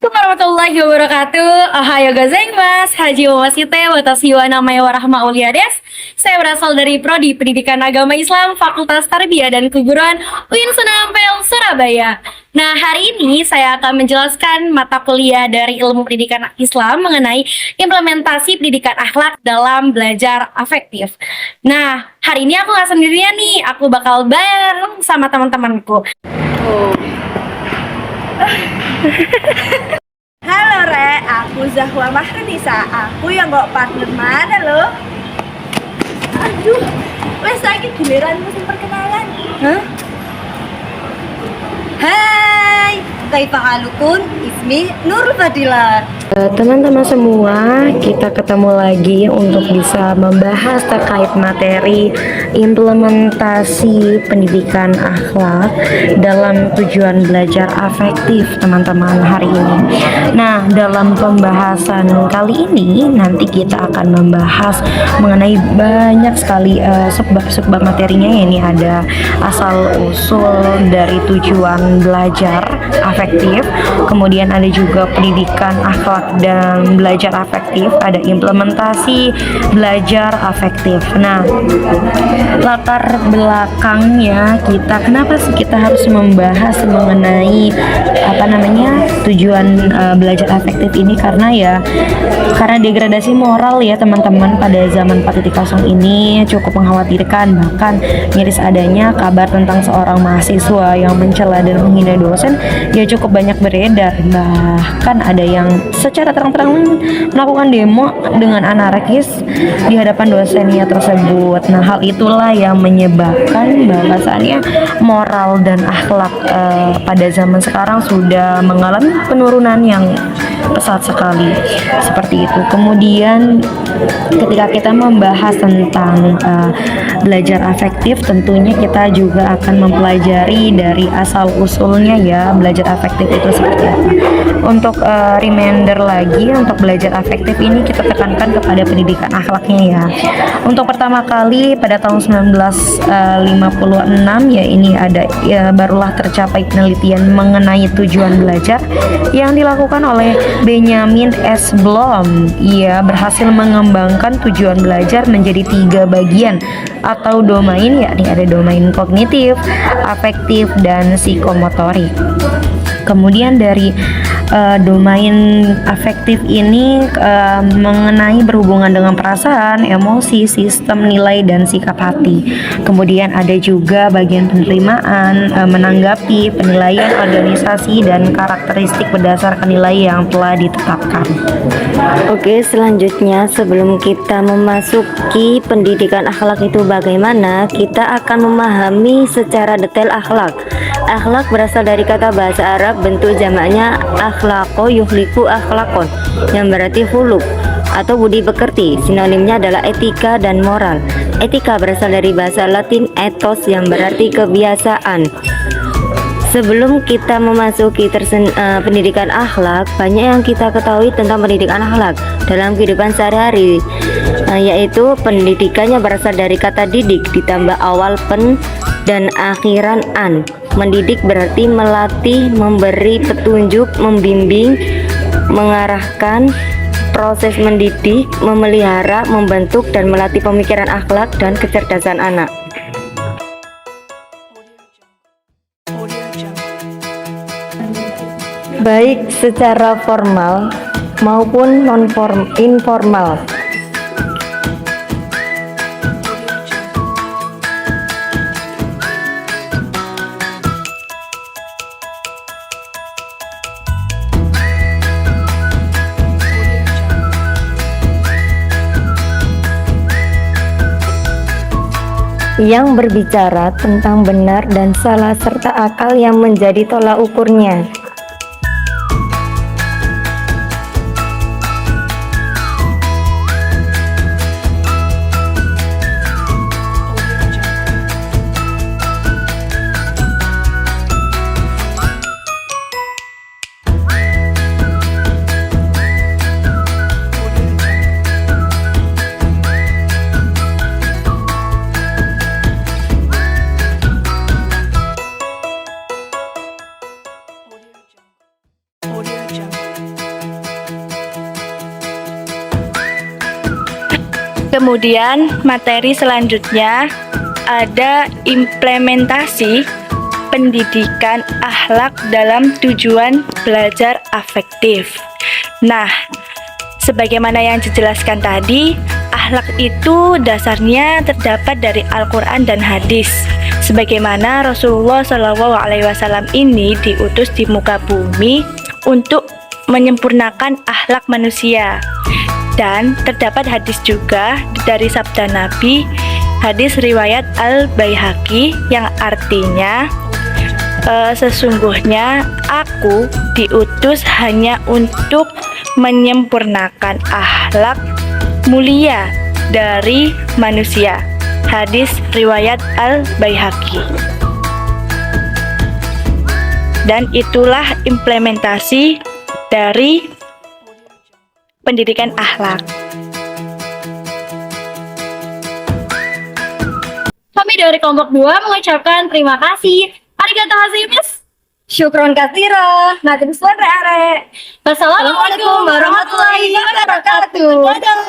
warahmatullahi wabarakatuh. Ohayo gozaimasu. Haji Wawasite watashi wa namae warahmaulia des. Saya berasal dari Prodi Pendidikan Agama Islam Fakultas Tarbiyah dan Keguruan UIN Sunan Ampel, Surabaya. Nah, hari ini saya akan menjelaskan mata kuliah dari Ilmu Pendidikan Islam mengenai implementasi pendidikan akhlak dalam belajar afektif. Nah, hari ini aku nggak sendirian nih, aku bakal bareng sama teman-temanku. Halo Re, aku Zahwa Mahrenisa. Aku yang bawa partner mana lo? Aduh, wes lagi giliran musim perkenalan. Hah? Hai, kaifa halukun? Ismi Nur Fadila. Teman-teman semua, kita ketemu lagi untuk bisa membahas terkait materi implementasi pendidikan akhlak dalam tujuan belajar afektif teman-teman hari ini. Nah, dalam pembahasan kali ini nanti kita akan membahas mengenai banyak sekali sebab-sebab materinya. Ini ada asal usul dari tujuan belajar afektif, kemudian ada juga pendidikan akhlak dan belajar afektif, ada implementasi belajar afektif. Nah, latar belakangnya kenapa sih kita harus membahas mengenai tujuan belajar afektif ini, karena degradasi moral ya teman-teman pada zaman 4.0 ini cukup mengkhawatirkan. Bahkan nyaris adanya kabar tentang seorang mahasiswa yang mencela dan menghina dosen ya cukup banyak beredar. Bahkan ada yang secara terang-terangan melakukan demo dengan anarkis di hadapan dosennya tersebut. Nah, hal itulah yang menyebabkan bahwasannya moral dan akhlak pada zaman sekarang sudah mengalami penurunan yang pesat sekali seperti itu. Kemudian ketika kita membahas tentang belajar afektif, tentunya kita juga akan mempelajari dari asal usulnya ya belajar afektif itu seperti apa. Untuk reminder lagi, untuk belajar afektif ini kita tekankan kepada pendidikan akhlaknya ya. Untuk pertama kali pada tahun 1956 ya, ini ada barulah tercapai penelitian mengenai tujuan belajar yang dilakukan oleh Benjamin S. Bloom. Ia berhasil mengembangkan tujuan belajar menjadi 3 bagian atau domain, yakni ada domain kognitif, afektif, dan psikomotorik. Kemudian dari domain afektif ini mengenai berhubungan dengan perasaan, emosi, sistem nilai, dan sikap hati. Kemudian ada juga bagian penerimaan, menanggapi, penilaian organisasi, dan karakteristik berdasarkan nilai yang telah ditetapkan. Oke, selanjutnya sebelum kita memasuki pendidikan akhlak itu bagaimana, kita akan memahami secara detail akhlak. Akhlak berasal dari kata bahasa Arab, bentuk jamaknya akhlaqo yuhliku akhlakon, yang berarti huluk atau budi pekerti. Sinonimnya adalah etika dan moral. Etika berasal dari bahasa Latin ethos, yang berarti kebiasaan. Sebelum kita memasuki pendidikan akhlak, banyak yang kita ketahui tentang pendidikan akhlak dalam kehidupan sehari-hari, yaitu pendidikannya berasal dari kata didik ditambah awal pen dan akhiran an. Mendidik berarti melatih, memberi petunjuk, membimbing, mengarahkan. Proses mendidik, memelihara, membentuk, dan melatih pemikiran akhlak dan kecerdasan anak. Baik secara formal maupun informal. Yang berbicara tentang benar dan salah serta akal yang menjadi tolak ukurnya. Kemudian materi selanjutnya ada implementasi pendidikan akhlak dalam tujuan belajar afektif. Nah, sebagaimana yang dijelaskan tadi, akhlak itu dasarnya terdapat dari Al-Quran dan hadis. Sebagaimana Rasulullah SAW ini diutus di muka bumi untuk menyempurnakan akhlak manusia. Dan terdapat hadis juga dari sabda Nabi, hadis riwayat Al-Baihaqi yang artinya sesungguhnya aku diutus hanya untuk menyempurnakan akhlak mulia dari manusia. Hadis riwayat Al-Baihaqi. Dan itulah implementasi dari pendidikan akhlak. Kami dari kelompok 2 mengucapkan terima kasih. Arigatou gozaimasu. Syukron katsira. Natim suara are. Wassalamualaikum warahmatullahi wabarakatuh. Dadah.